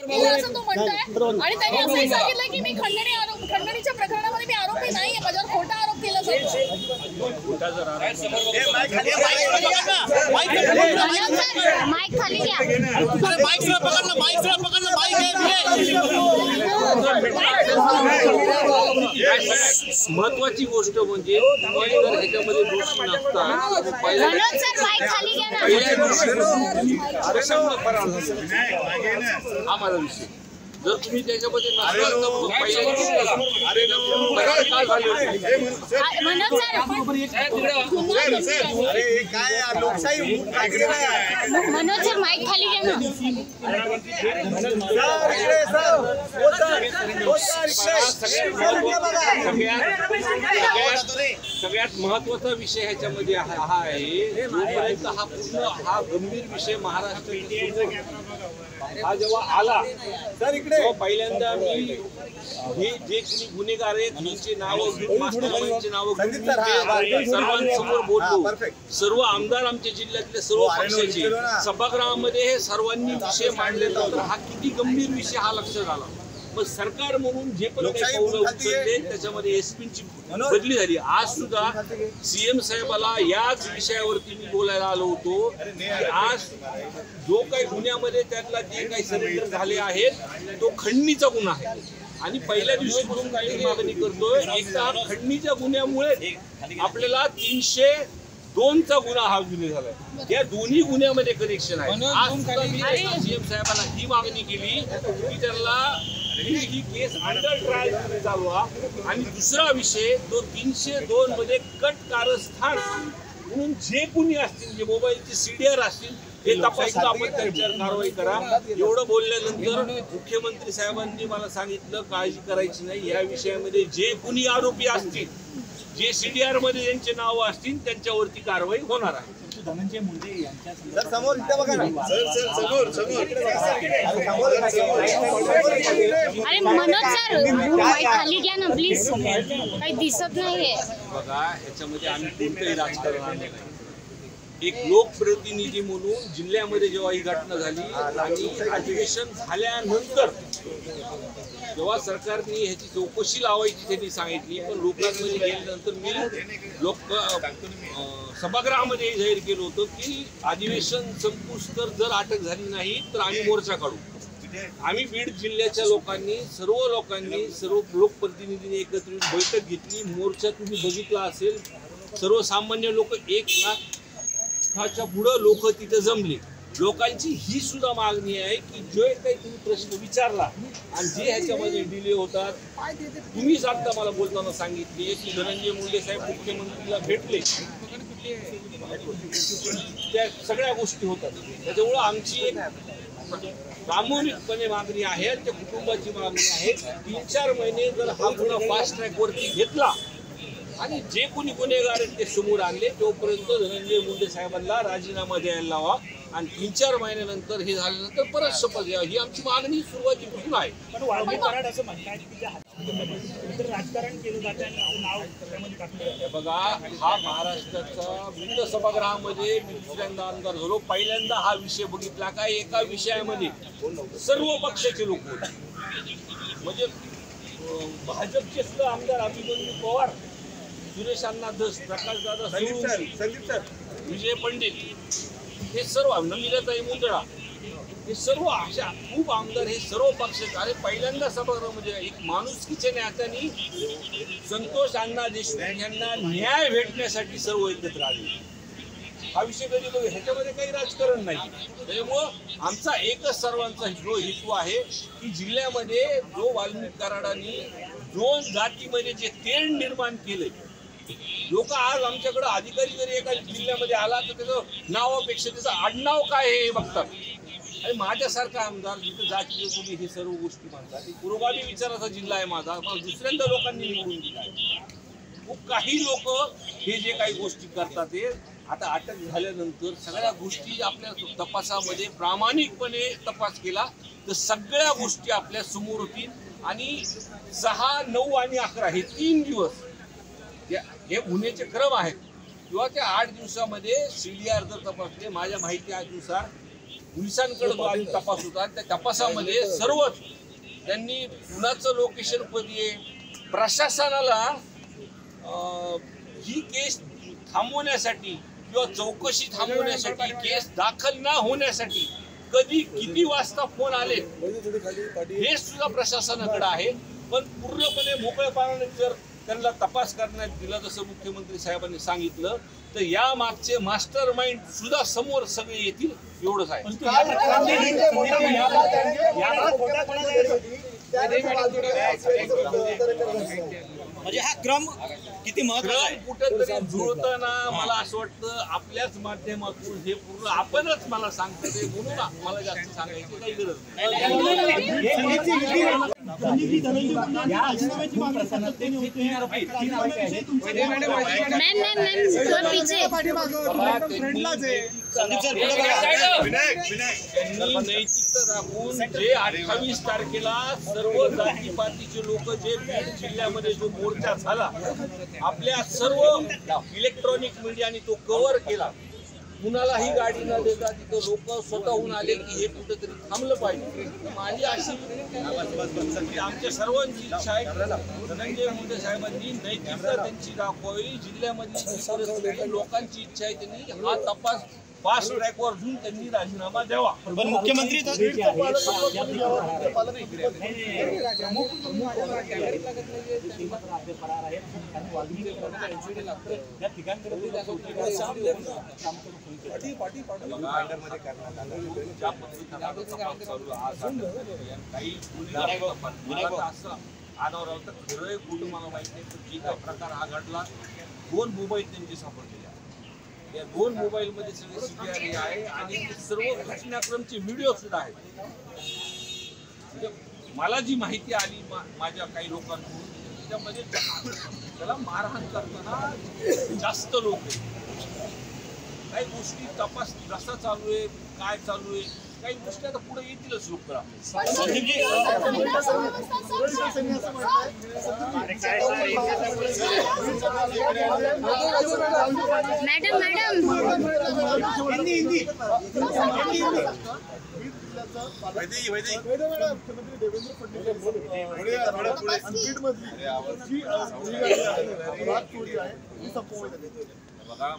केलं असं तो म्हणतोय आणि त्यांनी असंही सांगितलं की मी खंडणीच्या प्रकरणामध्ये मी आरोपी नाहीये, माझ्यावर खोटा आरोप केला जातो। माईक खाली घ्या। महत्वाची गोष्ट म्हणजे ह्याच्यामध्ये दोष नसता हा माझा विषय। जर तुम्ही त्याच्यामध्ये मनोज सर माईक खाली घ्या ना। सगळ्यात महत्वाचा विषय ह्याच्यामध्ये हा आहे, जोपर्यंत हा गंभीर विषय महाराष्ट्र हा जेव्हा आला तेव्हा पहिल्यांदा मी हे जे कोणी गुन्हेगार आहेत त्यांची नावं सर्वांसमोर बोललो। सर्व आमदार आमच्या जिल्ह्यातले सर्व पक्षाचे सभागृहामध्ये हे सर्वांनी विषय मांडल्यानंतर हा किती गंभीर विषय हा लक्षात आला। पण सरकार म्हणून जे पण काही पावलं उचलले त्याच्यामध्ये एसपीची बदली झाली। आज सुद्धा सीएम साहेबाला याच विषयावरती मी बोलायला आलो होतो की आज जो काही गुन्ह्यामध्ये त्यातला जे काही सरेंडर झाले आहेत तो खंडणीचा गुन्हा आहे आणि पहिल्या दिवशीपासून काही मागणी करतोय। एकदा खंडणीच्या गुन्ह्यामुळे आपल्याला 302चा गुन्हा हा गुन्हे झालाय, या दोन्ही गुन्ह्यामध्ये कनेक्शन आहे। आज सुद्धा मी सीएम साहेबांना ही मागणी केली की त्यांना ही केस अंडर ट्रायल चालवा आणि दुसरा विषय तो 302 मध्ये कट कारस्थान म्हणून जे कोणी असतील, जे मोबाईलचे सीडीआर असतील हे तपासून आपण त्यांच्यावर कारवाई करा। एवढं बोलल्यानंतर मुख्यमंत्री साहेबांनी मला सांगितलं काळजी करायची नाही, या विषयामध्ये जे कोणी आरोपी असतील, जे सीडीआर मध्ये ज्यांचे नाव असतील त्यांच्यावरती कारवाई होणार आहे। धनंजय मुंडे यांच्या अरे मनोज सर माईक खाली घ्या ना प्लीज, काही दिसत नाहीये। बघा ह्याच्यामध्ये आम्ही कोणतंही राजकारण आणलं नाही। एक लोकप्रतिनिधी म्हणून जिल्ह्यामध्ये जेव्हा ही घटना झाली आणि अधिवेशन झाल्यानंतर जेव्हा सरकारने ह्याची चौकशी लावायची त्यांनी सांगितली, पण लोकांमध्ये गेल्यानंतर मी सभागृहामध्ये जाहीर केलं होतं की अधिवेशन संपुष्कर जर अटक झाली नाही तर आम्ही मोर्चा काढू। आम्ही बीड जिल्ह्याच्या लोकांनी सर्व लोकप्रतिनिधींनी एकत्रित बैठक घेतली, मोर्चा तुम्ही बघितला असेल। सर्वसामान्य लोक 1,00,000च्या पुढं लोक तिथे जमले। लोकांची ही सुद्धा मागणी आहे की जे काही तुम्ही प्रश्न विचारला आणि जे ह्याच्यामध्ये डिले होतात, तुम्हीच आता मला बोलताना सांगितले की धनंजय मुंडे साहेब मुख्यमंत्रीला भेटले, त्या सगळ्या गोष्टी होतात। त्याच्यामुळं आमची एक प्रामाणिकपणे मागणी आहे, त्या कुटुंबाची मागणी आहे 3-4 महिने जर हा गुन्हा फास्ट ट्रॅक वरती घेतला आणि जे कोणी गुन्हेगार आहेत ते समोर आणले, तोपर्यंत धनंजय मुंडे साहेबांना राजीनामा द्यायला लावा आणि 3-4 महिन्यानंतर हे झाल्यानंतर परत शपथ घ्या, ही आमची मागणी सुरुवातीपासून आहे। पण वाळवी कराड असं म्हणतात की राजकारण केलं जातं आणि नाव त्यामध्ये टाकलं। बघा हा महाराष्ट्राचा विविध सभागृहामध्ये मी दुसऱ्यांदा आमदार झालो, पहिल्यांदा हा विषय बघितला का एका विषयामध्ये सर्व पक्षाचे लोक होते। म्हणजे भाजपचे सुद्धा आमदार अभिमन्यू पवार, सुरेश अण्णा धस, प्रकाश दादा संदीप सर, विजय पंडित, हे सर्व नमिताताई मुंदडा, हे सर्व अशा खूप आमदार हे सर्व पक्षाचे। अरे पहिल्यांदा सभागृह म्हणजे एक माणुसकीच्या नात्याने संतोष अण्णा देशमुख यांना न्याय भेटण्यासाठी सर्व एकत्र आले। हा विषय कधी बघ ह्याच्यामध्ये काही राजकारण नाही। त्याच्यामुळं आमचा एकच सर्वांचा जो हेतू आहे की जिल्ह्यामध्ये जो वाल्मिक कराडांनी 2 जातीमध्ये जे तेढ निर्माण केले, लोक आज आमच्याकडे अधिकारी जरी एका जिल्ह्यामध्ये आला तर त्याचं नावापेक्षा त्याचं आडनाव काय हे बघतात। आणि माझ्यासारखा आमदार जिथे जातीचे कोणी हे सर्व गोष्टी मानतात, पुरोगामी विचाराचा जिल्हा आहे माझा, मला दुसऱ्यांदा लोकांनी निवडून दिला आहे। खूप काही लोक हे जे काही गोष्टी करतात ते आता अटक झाल्यानंतर सगळ्या गोष्टी आपल्या तपासामध्ये प्रामाणिकपणे तपास केला तर सगळ्या गोष्टी आपल्या समोर होतील। आणि 6, 9 आणि 11 हे 3 दिवस हे गुन्ह्याचे क्रम आहेत किंवा त्या 8 दिवसामध्ये सीडीआर जर तपासले, माझ्या माहितीनुसार पोलिसांकडे जो आधी तपास होता त्या तपासामध्ये सर्वच त्यांनी कुणाचं लोकेशन कधी आहे प्रशासनाला ही केस थांबवण्यासाठी किंवा चौकशी थांबवण्यासाठी केस दाखल न होण्यासाठी कधी किती वाजता फोन आले हे सुद्धा प्रशासनाकडे आहे. पण पूर्णपणे मोकळेपणाने जर त्यांना तपास करण्यात दिला जसं मुख्यमंत्री साहेबांनी सांगितलं तर या मागचे मास्टर माइंड सुद्धा समोर सगळे येतील एवढंच आहे. म्हणजे हा क्रम किती महत्त्वाचा आहे कुठेतरी जुळताना मला असं वाटतं आपल्याच माध्यमातून हे पूर्ण आपणच मला सांगतो ते म्हणून मला जास्त सांगायची काही गरज नैतिकता दाखवून जे 28 तारखेला सर्व जातीपातीचे लोक जे बीड जिल्ह्यामध्ये जो मोर्चा झाला आपल्या सर्व इलेक्ट्रॉनिक मीडियाने तो कव्हर केला. कुणालाही गाडी न देता तिथं लोक स्वतःहून आले की हे कुठेतरी थांबलं पाहिजे. माझी अशी आमच्या सर्वांची इच्छा आहे धनंजय मुंडे साहेबांनी नैतिकता त्यांची दाखवावी. जिल्ह्यामधली लोकांची इच्छा आहे त्यांनी हा तपास फास्ट ट्रॅकवर घेऊन त्यांनी राजीनामा द्यावा. पण मुख्यमंत्री आधावर होता खरंय कुठं मला माहित नाही पण जे प्रकार हा घडला 2 मोबाईल त्यांचे सापडलेले आहेत. या 2 मोबाईल मध्ये सगळे CCTV आहे आणि सर्व घटनाक्रमचे व्हिडिओ सुद्धा आहेत. म्हणजे मला जी माहिती आली माझ्या काही लोकांकडून त्याच्यामध्ये त्याला मारहाण करताना जास्त लोक आहेत. काही गोष्टी तपास कसा चालू आहे काय चालू आहे काही गोष्टी आता पुढे येतीलच लोक. बघा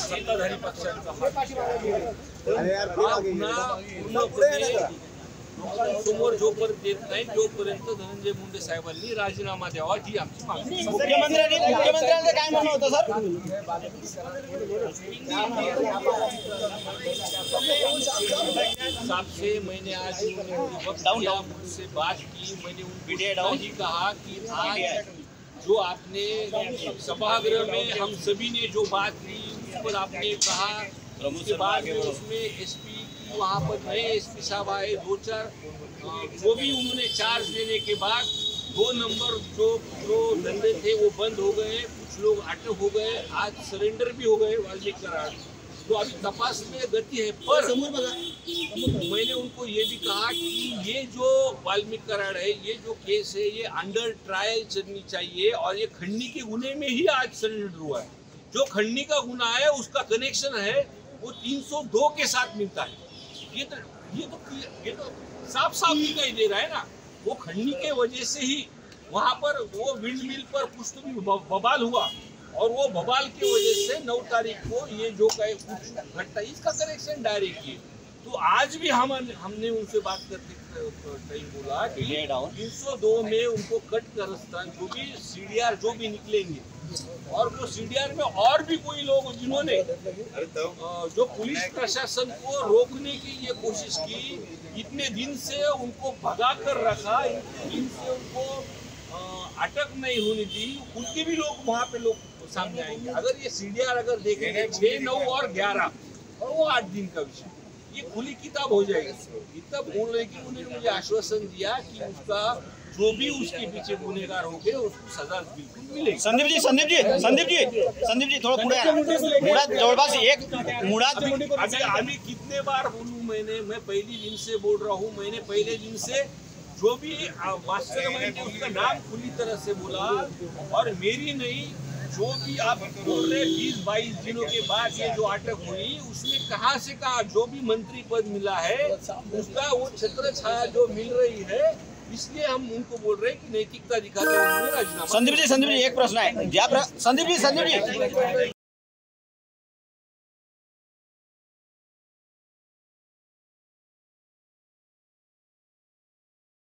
सत्ताधारी पक्षांचा समोर जोपर्यंत येत नाही तोपर्यंत धनंजय मुंडे साहेबांनी राजीनामा द्यावा ही आमची मागणी. मुख्यमंत्र्यांचं काय म्हणणं होतं सर? 7 से मैंने आज मुझसे बात की मैंने उनको ही कहा कि आज जो आपने सभागृह में हम सभी ने जो बात की उस पर आपने कहा उसके बाद में उसमें SP वहाँ पर नए SP साहब आए 2-4 जो भी उन्होंने चार्ज देने के बाद 2 नंबर जो धंधे थे वो बंद हो गए. कुछ लोग अटक हो गए. आज सरेंडर भी हो गए वाल्मीकि कराड़. तो अभी तपास में गति है. पर मैंने उनको ये भी कहा कि ये जो वाल्मीकि कराड़ है ये जो केस है ये अंडर ट्रायल चलनी चाहिए और ये खंडनी के गुने में ही आज सरेंडर हुआ है. जो खंडनी का गुना है उसका कनेक्शन है वो 302 के साथ मिलता है. ये तो साफ साफ दिखाई दे रहा है ना. वो खंडनी के वजह से ही वहां पर वो विंड मिल पर कुछ तो भी बवाल हुआ और वो बवाल की वजह से 9 तारीख को ये जो कुछ घटना इसका कनेक्शन डायरेक्ट है. तो आज भी हमने उनसे बात करते टाइम बोला कि 302 में उनको कट कर जो भी CDR जो भी निकलेंगे और वो CDR में और भी कोई लोग जिन्होंने जो पुलिस प्रशासन को रोकने की ये कोशिश की इतने दिन से उनको भगा कर रखा इतने दिन से उनको अटक नहीं होने दी उनके भी लोग वहाँ पे लोग सामने आएंगे. अगर ये CDR अगर देखेंगे 6, 9 और 11 और वो 8 दिन का विषय ये खुली किताब हो जाएगी. तब बोलने की उन्होंने मुझे आश्वासन दिया कि उसका जो भी उसके पीछे गुनेगार होंगे उसको सजा बिल्कुल मिलेगी. संदीप जी थोड़ा पुढे मुळात जवळपास एक मुळात अभी कितने बार बोलूं मैं पहले दिन से बोल रहा हूँ. मैंने पहले दिन से जो भी मास्टरमाइंड है उसका नाम खुली तरह से बोला, और मेरी नहीं, जो भी आप बोल रहे 20-22 दिनों के बाद ये जो अटक हुई उसमें कहाँ से कहा जो भी मंत्री पद मिला है उसका वो छत्र छाया जो मिल रही है, इसलिए हम उनको बोल रहे हैं कि नैतिकता दिखाते हुए राजीनामा। संदीप जी एक प्रश्न आहे, संदीप जी